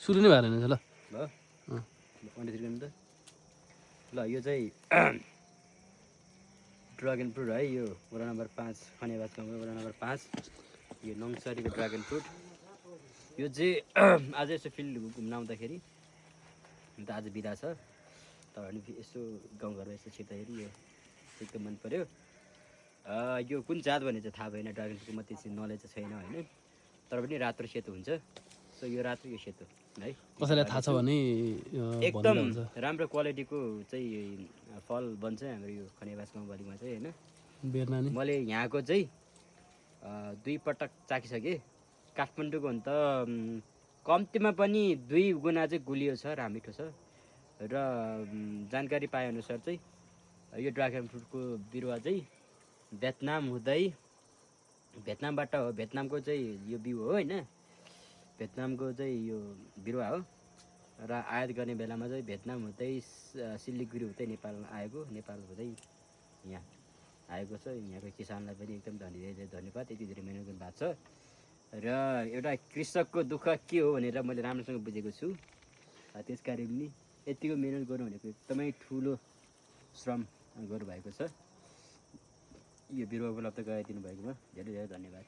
सुरु नै भएर रहेछ ल भयो अन्डा त ल यो चाहिँ ड्रागन फ्रुट है यो वडा नम्बर 5 खनेबाज गाउँको वडा नम्बर 5 यो नङसरीको ड्रागन फ्रुट यो चाहिँ आज यसो फिल्ड घुम्न आउँदाखेरि अन्त आज बिदा छ तपाईँहरूले यसो गाउँघरमा यसो छिर्दाखेरि यो एकदम मन पऱ्यो यो कुन जात भन्ने चाहिँ थाहा भएन ड्रागन फ्रुटको म त्यति नलेज छैन होइन तर पनि रातो सेतो हुन्छ सो यो रातो यो सेतो है कसैलाई थाहा छ भने एकदम राम्रो क्वालिटीको चाहिँ फल बन्छ हाम्रो यो खनेबास गाउँभरिमा चाहिँ होइन बेर्नानी मैले यहाँको चाहिँ 2 पटक चाखिसकेँ काठमाडौँको अन्त कम्तीमा पनि 2 गुणा चाहिँ गुलियो छ र मिठो छ र जानकारी पाएअनुसार चाहिँ यो ड्रागन फ्रुटको बिरुवा चाहिँ भियतनामबाट हो भियतनामको चाहिँ यो बिउ हो होइन भियतनामको चाहिँ यो बिरुवा हो र आयात गर्ने बेलामा चाहिँ भियतनाम हुँदै सिलिगुडी हुँदै नेपाल आएको नेपाल हुँदै यहाँ आएको छ यहाँको किसानलाई पनि एकदम धेरै धन्यवाद यति धेरै मेहनत गर्नु भएको छ र एउटा कृषकको दुःख के हो भनेर मैले राम्रोसँग बुझेको छु त्यस कारण नि यतिको मेहनत गर्नु भनेको एकदमै ठुलो श्रम गर्नुभएको छ यो बिरुवा उपलब्ध गराइदिनु भएकोमा धेरै धेरै धन्यवाद